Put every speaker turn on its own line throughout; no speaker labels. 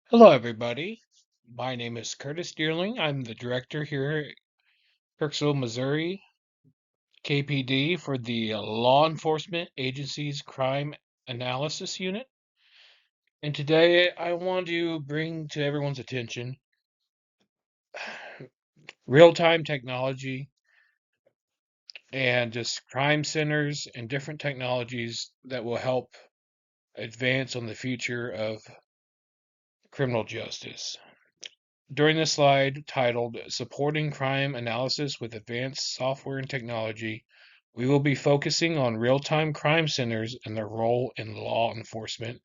Hello, everybody. My name is Curtis Deerling. I'm the director here at Kirksville, Missouri, KPD for the Law Enforcement Agency's Crime Analysis Unit. And today I want to bring to everyone's attention real-time technology and just crime centers and different technologies that will help advance on the future of criminal justice. During this slide titled Supporting Crime Analysis with Advanced Software and Technology, we will be focusing on real-time crime centers and their role in law enforcement,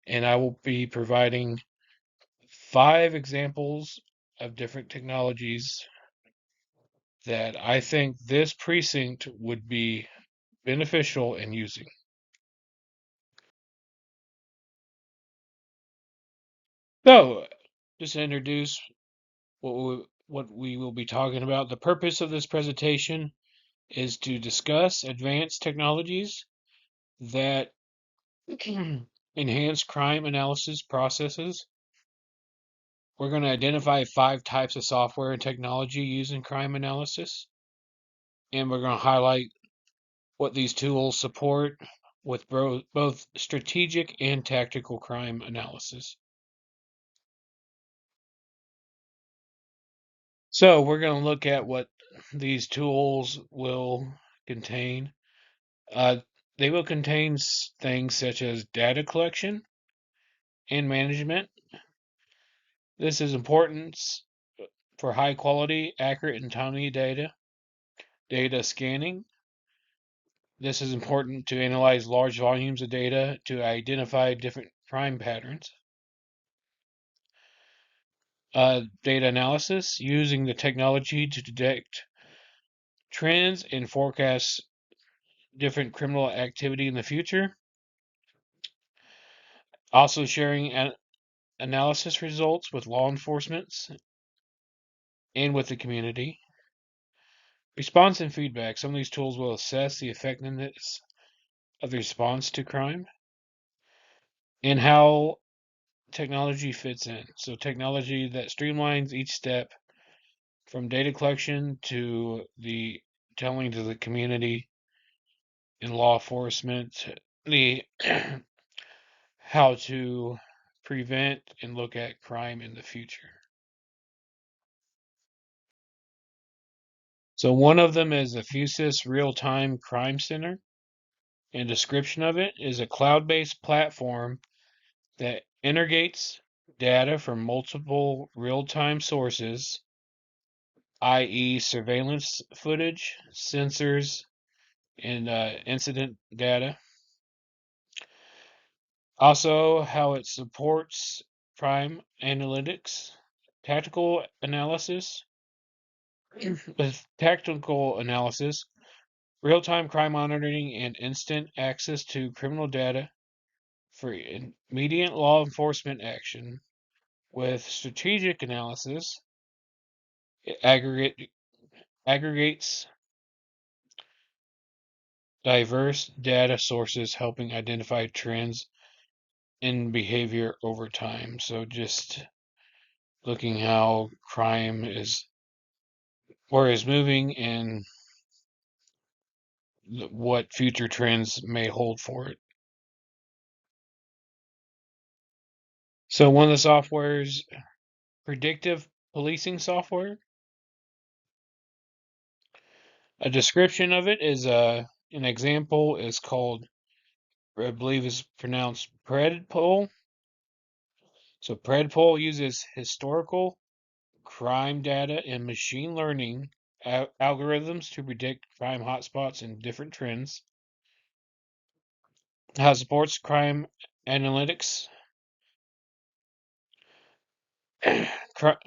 and I will be providing 5 examples of different technologies that I think this precinct would be beneficial in using. So, just to introduce what we will be talking about, the purpose of this presentation is to discuss advanced technologies that enhance crime analysis processes. We're going to identify 5 types of software and technology used in crime analysis, and we're going to highlight what these tools support with both strategic and tactical crime analysis. So we're going to look at what these tools will contain. Uh, they will contain things such as data collection and management. This is important for high quality, accurate, and timely data. Data scanning. This is important to analyze large volumes of data to identify different crime patterns. Data analysis, using the technology to detect trends and forecast different criminal activity in the future. Also sharing analysis results with law enforcement and with the community. Response and feedback. Some of these tools will assess the effectiveness of the response to crime and how technology fits in. So technology that streamlines each step from data collection to the telling to the community and law enforcement the how to prevent and look at crime in the future. So one of them is the Fusus Real-Time Crime Center. And description of it is a cloud-based platform that integrates data from multiple real-time sources, i.e. surveillance footage, sensors, and incident data. Also, how it supports crime analytics, tactical analysis, with tactical analysis, real-time crime monitoring, and instant access to criminal data for immediate law enforcement action. With strategic analysis, it aggregates diverse data sources, helping identify trends in behavior over time. So just looking how crime is where is moving and what future trends may hold for it. So one of the software's predictive policing software. A description of it is an example is called, I believe is pronounced Predpol. So Predpol uses historical crime data and machine learning algorithms to predict crime hotspots and different trends. How it supports crime analytics,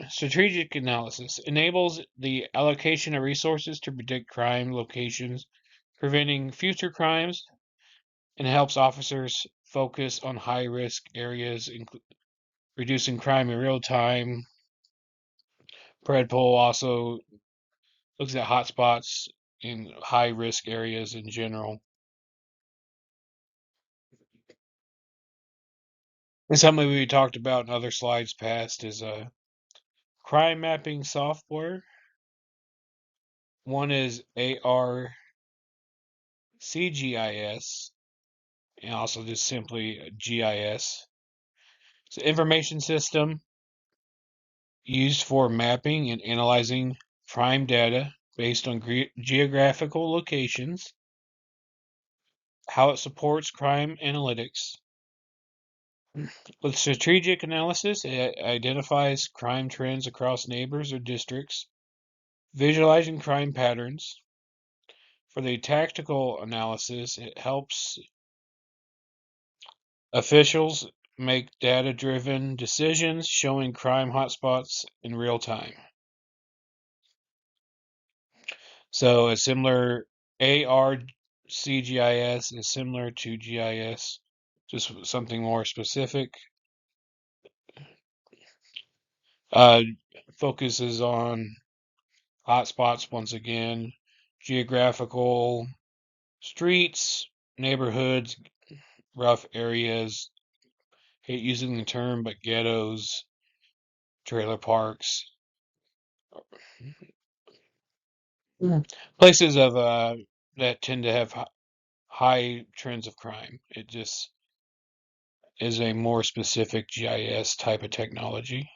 strategic analysis enables the allocation of resources to predict crime locations, preventing future crimes, and helps officers focus on high risk areas, reducing crime in real time. Predpol also looks at hotspots in high risk areas in general. And something we talked about in other slides past is crime mapping software. One is ARCGIS, and also just simply GIS. It's an information system used for mapping and analyzing crime data based on geographical locations, how it supports crime analytics. With strategic analysis, it identifies crime trends across neighbors or districts, visualizing crime patterns. For the tactical analysis, it helps officials make data-driven decisions, showing crime hotspots in real time. So a similar ARCGIS is similar to GIS, just something more specific. Uh, Focuses on hotspots once again, geographical streets, neighborhoods, rough areas. Hate using the term, but ghettos, trailer parks, places of that tend to have high trends of crime. It just is a more specific GIS type of technology.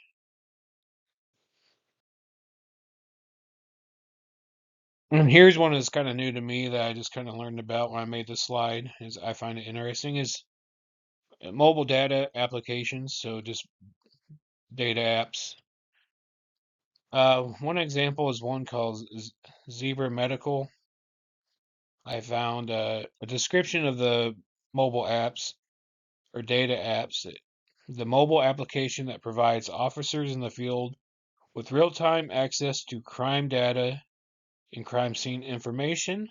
And here's one that's kind of new to me that I just kind of learned about when I made this slide. Is I find it interesting is mobile data applications. So just data apps. One example is one called Zebra Medical. I found a description of the mobile apps or data apps. The mobile application that provides officers in the field with real-time access to crime data and crime scene information,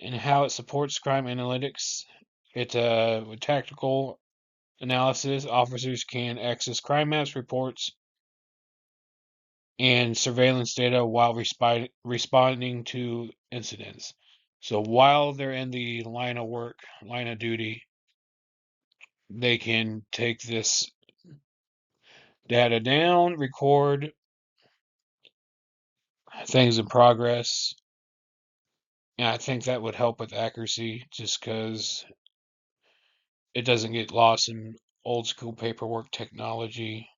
and how it supports crime analytics. With tactical analysis, officers can access crime maps, reports, and surveillance data while responding to incidents. So while they're in the line of work, line of duty, they can take this data down, record things in progress. And I think that would help with accuracy just because it doesn't get lost in old school paperwork technology.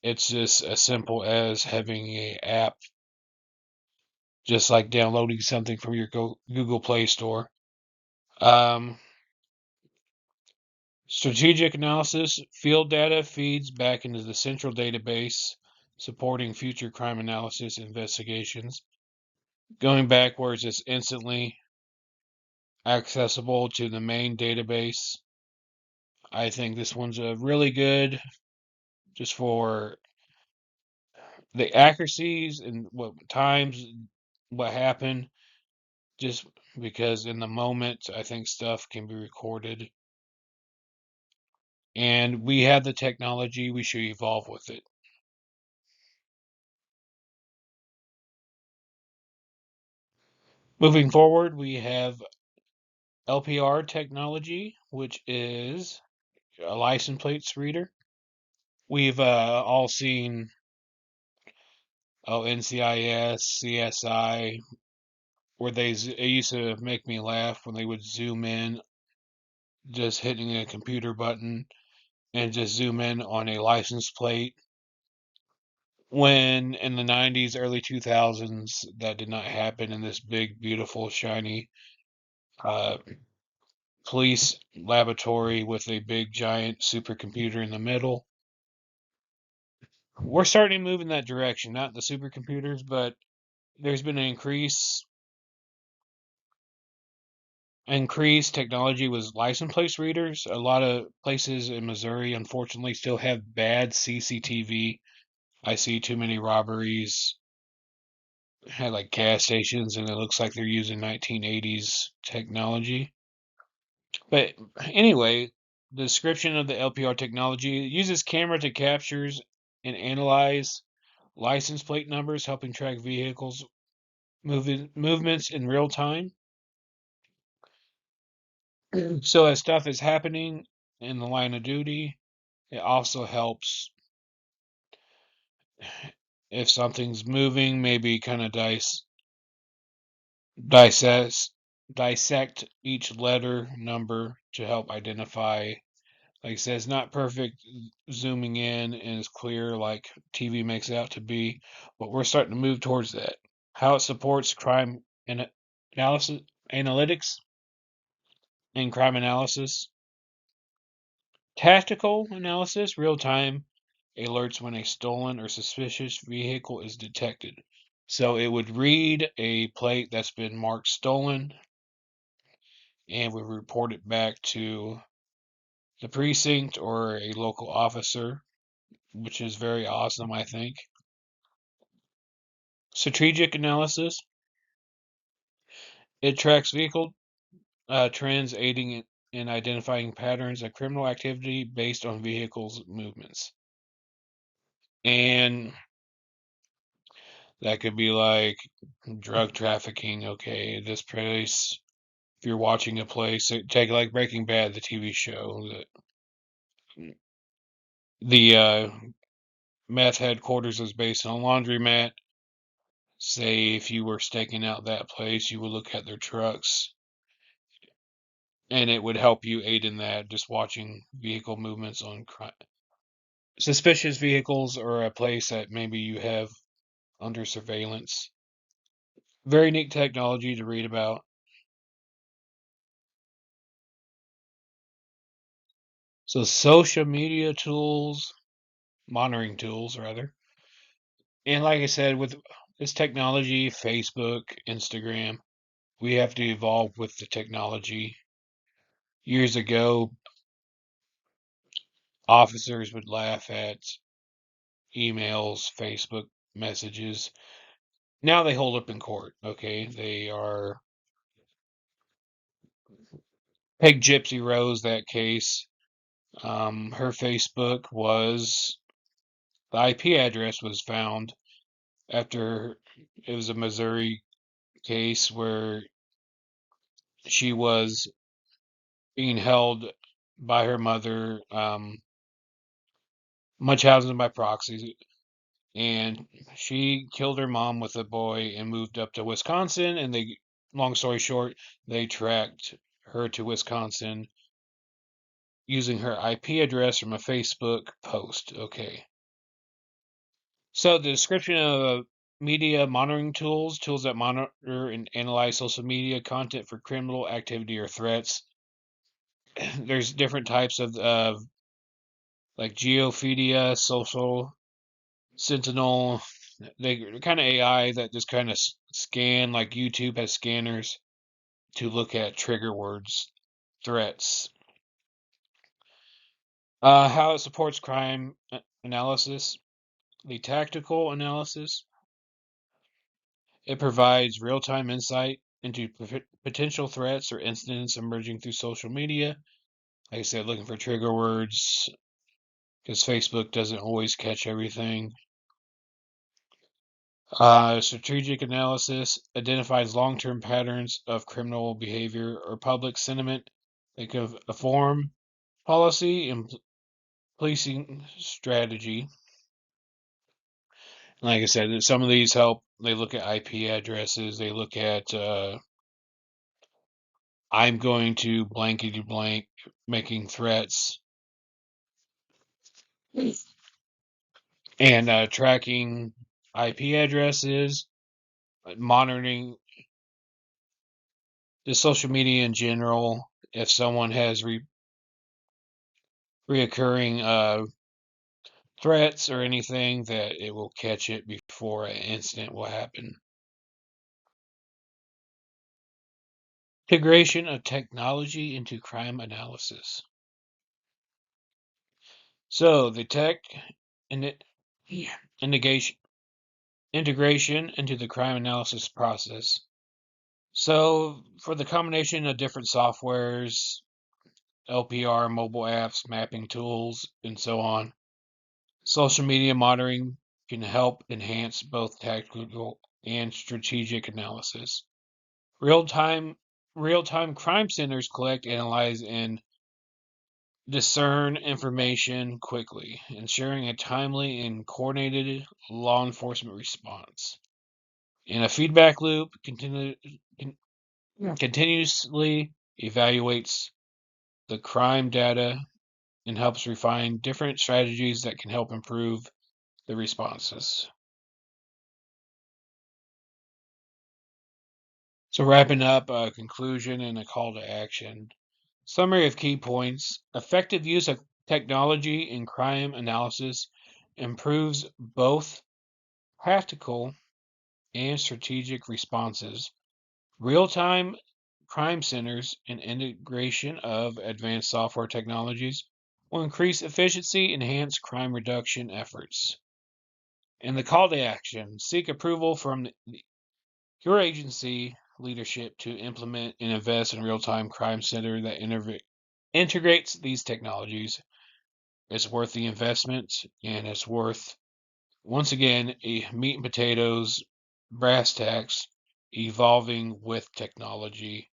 It's just as simple as having a app, just like downloading something from your Google Play Store. Um, Strategic analysis, field data feeds back into the central database, supporting future crime analysis investigations. Going backwards, it's instantly accessible to the main database. I think this one's a really good just for the accuracies and what times, what happened, just because in the moment, I think stuff can be recorded. And we have the technology, we should evolve with it. Moving forward, we have LPR technology, which is a license plates reader. We've all seen NCIS, CSI, where it used to make me laugh when they would zoom in, just hitting a computer button and just zoom in on a license plate. When in the 90s, early 2000s, that did not happen in this big, beautiful, shiny uh, police laboratory with a big, giant supercomputer in the middle. We're starting to move in that direction, not the supercomputers, but there's been an increased technology with license plate readers. A lot of places in Missouri, unfortunately, still have bad CCTV. I see too many robberies at like gas stations, and it looks like they're using 1980s technology. But anyway, the description of the LPR technology uses camera to captures and analyze license plate numbers, helping track vehicles movements in real time. So as stuff is happening, in the line of duty. It also helps if something's moving, maybe kind of dissect dissect each letter number to help identify. Like I said, it's not perfect zooming in and it's clear like TV makes it out to be, but we're starting to move towards that. How it supports crime and analysis, analytics, and crime analysis. Tactical analysis, real time alerts when a stolen or suspicious vehicle is detected. So it would read a plate that's been marked stolen and would report it back to the precinct or a local officer, which is very awesome, I think. Strategic analysis, it tracks vehicle trends, aiding in identifying patterns of criminal activity based on vehicles' movements. And that could be like drug trafficking. Okay, this place, if you're watching a place, take like Breaking Bad, the TV show, the meth headquarters is based on a laundromat. Say if you were staking out that place, you would look at their trucks and it would help you aid in that, just watching vehicle movements on suspicious vehicles or a place that maybe you have under surveillance. Very neat technology to read about. So social media tools, monitoring tools rather. And like I said, with this technology, Facebook, Instagram, we have to evolve with the technology. Years ago, officers would laugh at emails, Facebook messages. Now they hold up in court. Okay, they are. Peg Gypsy Rose, that case. Her Facebook was the IP address was found after it was a Missouri case where she was being held by her mother, Munchausen by proxy, and she killed her mom with a boy and moved up to Wisconsin. And they, long story short, they tracked her to Wisconsin using her IP address from a Facebook post. Okay. So the description of media monitoring tools, tools that monitor and analyze social media content for criminal activity or threats. There's different types of like Geophedia, Social Sentinel. They're kind of AI that just kind of scan, like YouTube has scanners to look at trigger words, threats. How it supports crime analysis, the tactical analysis. It provides real-time insight into potential threats or incidents emerging through social media. Like I said, looking for trigger words because Facebook doesn't always catch everything. Strategic analysis identifies long-term patterns of criminal behavior or public sentiment. They can inform policy and policing strategy. Like I said, some of these help. They look at IP addresses. They look at I'm going to blankety blank making threats and tracking IP addresses, monitoring the social media in general. If someone has reoccurring threats or anything, that it will catch it before an incident will happen. Integration of technology into crime analysis. So the tech and it integration into the crime analysis process. So for the combination of different softwares, LPR, mobile apps, mapping tools, and so on, social media monitoring can help enhance both tactical and strategic analysis. Real-time real-time crime centers collect, analyze, and discern information quickly, ensuring a timely and coordinated law enforcement response. And a feedback loop continuously evaluates the crime data and helps refine different strategies that can help improve the responses. So, wrapping up, a conclusion and a call to action. Summary of key points: effective use of technology in crime analysis improves both tactical and strategic responses. Real time crime centers and integration of advanced software technologies will increase efficiency, enhance crime reduction efforts. And the call to action: seek approval from your agency leadership to implement and invest in real time crime center that integrates these technologies. It's worth the investment, and it's worth, once again, a meat and potatoes, brass tacks, evolving with technology.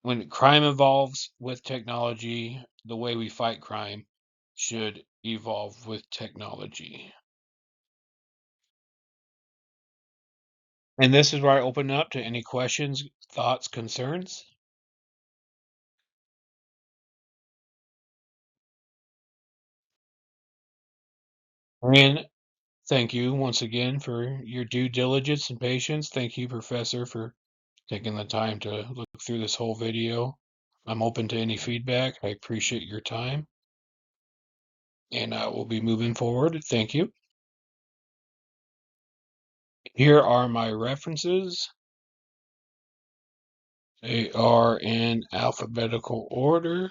When crime evolves with technology, the way we fight crime should evolve with technology. And this is where I open up to any questions, thoughts, concerns. And thank you once again for your due diligence and patience. Thank you, Professor, for taking the time to look through this whole video. I'm open to any feedback. I appreciate your time, and I will be moving forward. Thank you. Here are my references. They are in alphabetical order.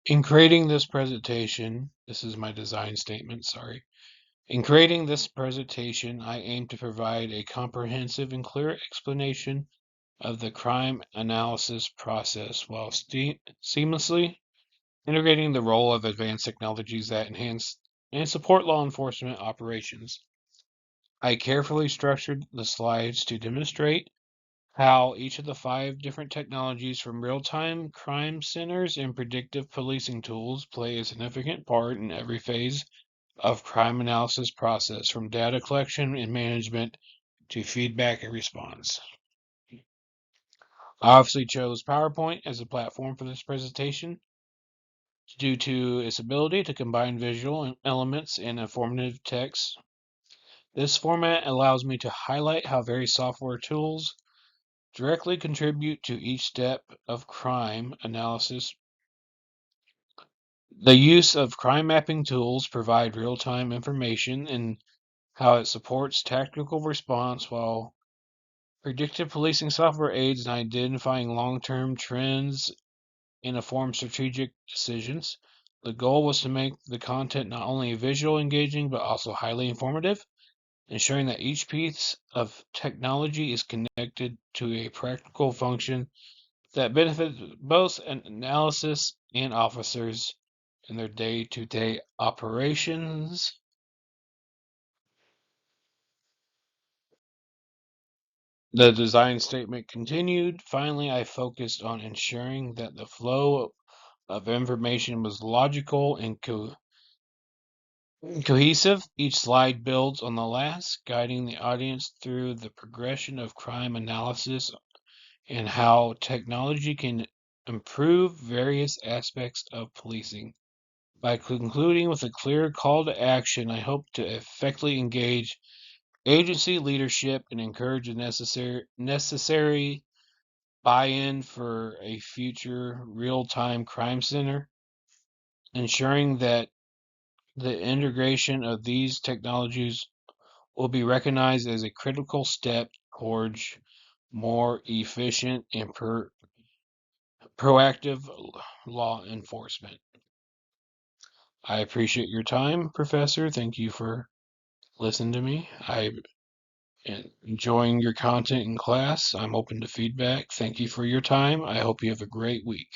In creating this presentation, this is my design statement, sorry. In creating this presentation, I aim to provide a comprehensive and clear explanation of the crime analysis process while seamlessly integrating the role of advanced technologies that enhance and support law enforcement operations. I carefully structured the slides to demonstrate how each of the 5 different technologies, from real-time crime centers and predictive policing tools, play a significant part in every phase of crime analysis process, from data collection and management to feedback and response. I obviously chose PowerPoint as a platform for this presentation due to its ability to combine visual elements and informative text. This format allows me to highlight how various software tools directly contribute to each step of crime analysis. The use of crime mapping tools provide real-time information and how it supports tactical response, while predictive policing software aids in identifying long-term trends and inform strategic decisions. The goal was to make the content not only visual engaging but also highly informative, ensuring that each piece of technology is connected to a practical function that benefits both analysis and officers in their day-to-day operations. The design statement continued. Finally, I focused on ensuring that the flow of information was logical and cohesive. Each slide builds on the last, guiding the audience through the progression of crime analysis and how technology can improve various aspects of policing. By concluding with a clear call to action, I hope to effectively engage agency leadership and encourage the necessary buy-in for a future real-time crime center, ensuring that the integration of these technologies will be recognized as a critical step towards more efficient and proactive law enforcement. I appreciate your time, Professor. Thank you for listening to me. I'm enjoying your content in class. I'm open to feedback. Thank you for your time. I hope you have a great week.